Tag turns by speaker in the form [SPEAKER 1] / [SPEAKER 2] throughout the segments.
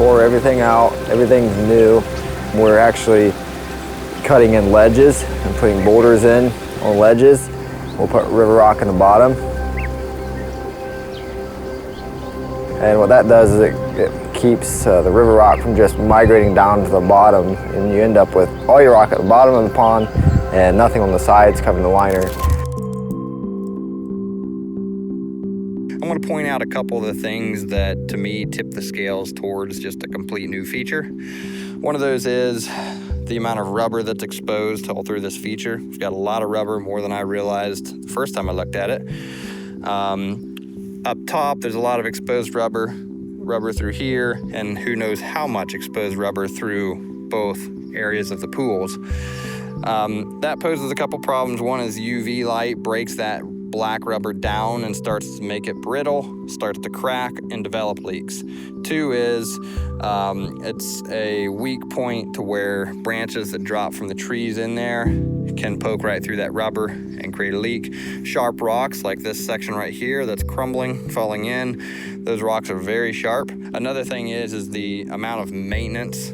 [SPEAKER 1] tore everything out. Everything's new. We're actually cutting in ledges and putting boulders in on ledges. We'll put river rock in the bottom. And what that does is it keeps the river rock from just migrating down to the bottom, and you end up with all your rock at the bottom of the pond and nothing on the sides covering the liner.
[SPEAKER 2] I want to point out a couple of the things that to me tip the scales towards just a complete new feature. One of those is the amount of rubber that's exposed all through this feature. We've got a lot of rubber, more than I realized the first time I looked at it. Up top, there's a lot of exposed rubber through here, and who knows how much exposed rubber through both areas of the pools. That poses a couple problems. One is UV light breaks that black rubber down and starts to make it brittle, starts to crack and develop leaks. Two is it's a weak point to where branches that drop from the trees in there can poke right through that rubber and create a leak. Sharp rocks like this section right here that's crumbling, falling in, those rocks are very sharp. Another thing is the amount of maintenance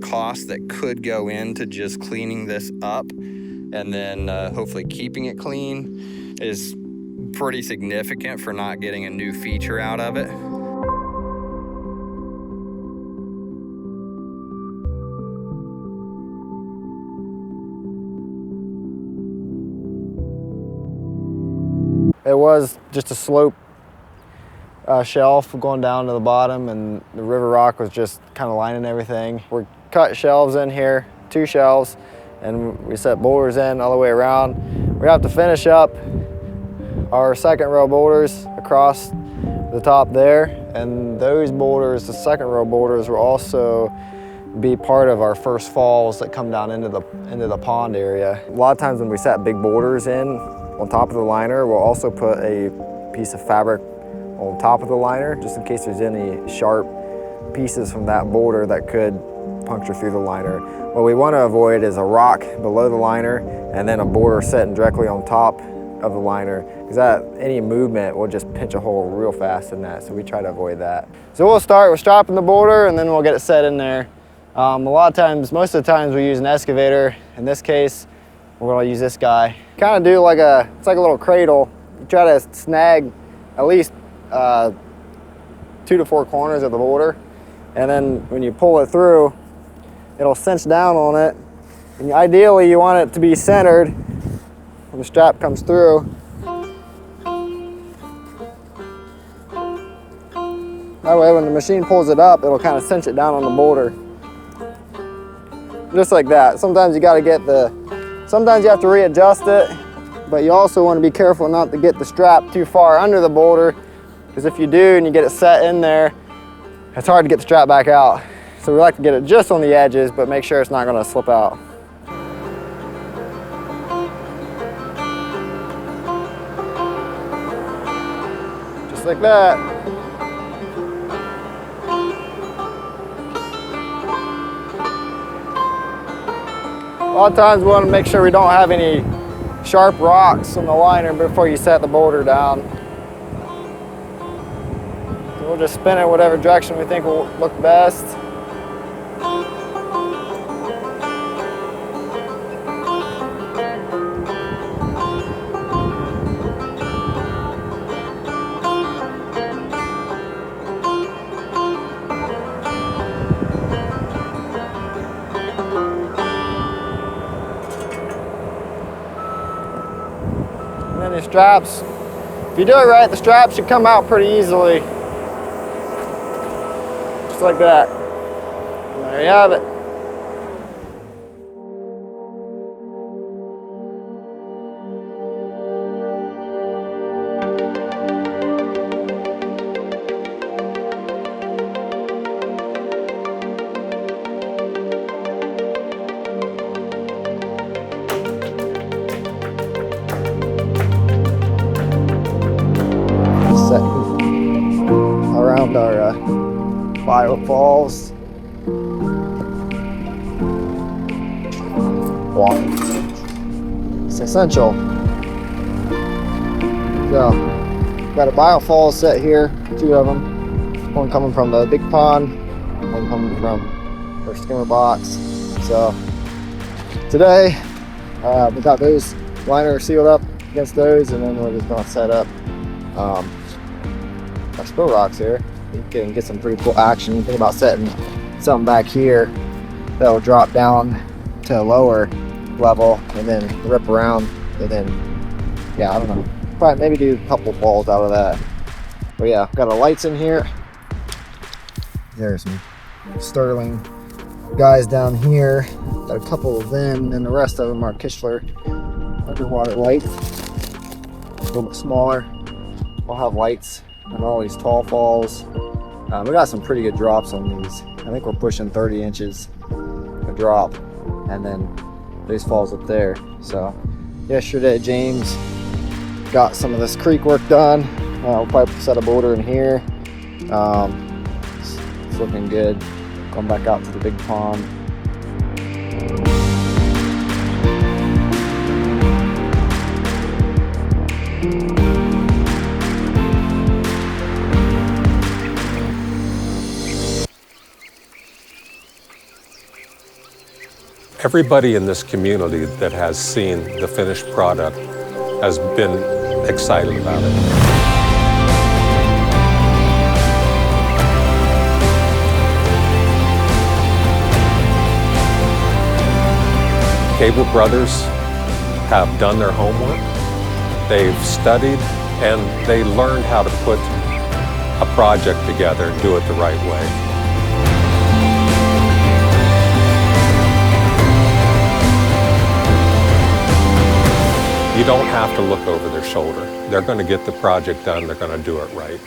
[SPEAKER 2] cost that could go into just cleaning this up and then hopefully keeping it clean is pretty significant for not getting a new feature out of it.
[SPEAKER 1] It was just a slope shelf going down to the bottom, and the river rock was just kind of lining everything. We cut shelves in here, 2 shelves, and we set boulders in all the way around. We have to finish up our second row boulders across the top there, and those boulders, the second row boulders, will also be part of our first falls that come down into the pond area. A lot of times when we set big boulders in on top of the liner, we'll also put a piece of fabric on top of the liner, just in case there's any sharp pieces from that boulder that could puncture through the liner. What we want to avoid is a rock below the liner and then a boulder sitting directly on top of the liner, because any movement will just pinch a hole real fast in that, so we try to avoid that. So we'll start with strapping the boulder and then we'll get it set in there. A lot of times, most of the times we use an excavator. In this case, we're gonna use this guy. Kind of do it's like a little cradle. You try to snag at least 2 to 4 corners of the boulder, and then when you pull it through, it'll cinch down on it. And ideally, you want it to be centered when the strap comes through. That way, when the machine pulls it up, it'll kind of cinch it down on the boulder. Just like that. Sometimes you got to sometimes you have to readjust it, but you also want to be careful not to get the strap too far under the boulder, because if you do and you get it set in there, it's hard to get the strap back out. So we like to get it just on the edges, but make sure it's not going to slip out. Just like that. A lot of times we want to make sure we don't have any sharp rocks on the liner before you set the boulder down. So we'll just spin it whatever direction we think will look best. The straps, if you do it right, the straps should come out pretty easily. Just like that. And there you have it. Around our biofalls. Water. It's essential. So, got a biofall set here, 2 of them. One coming from the big pond, one coming from our skimmer box. So today we got those liners sealed up against those, and then we're just gonna set up our spill rocks here. You can get some pretty cool action. Think about setting something back here that will drop down to a lower level and then rip around, and then yeah, I don't know, probably maybe do a couple balls out of that. But yeah, got our lights in here. There's some Sterling guys down here. Got a couple of them, and then the rest of them are Kichler underwater lights. A little bit smaller. We'll have lights on all these tall falls. We got some pretty good drops on these. I think we're pushing 30 inches a drop, and then these falls up there. So yesterday James got some of this creek work done. We'll probably set a boulder in here. It's looking good. Going back out to the big pond.
[SPEAKER 3] Everybody in this community that has seen the finished product has been excited about it. Cable Brothers have done their homework. They've studied and they learned how to put a project together and do it the right way. You don't have to look over their shoulder. They're going to get the project done. They're going to do it right.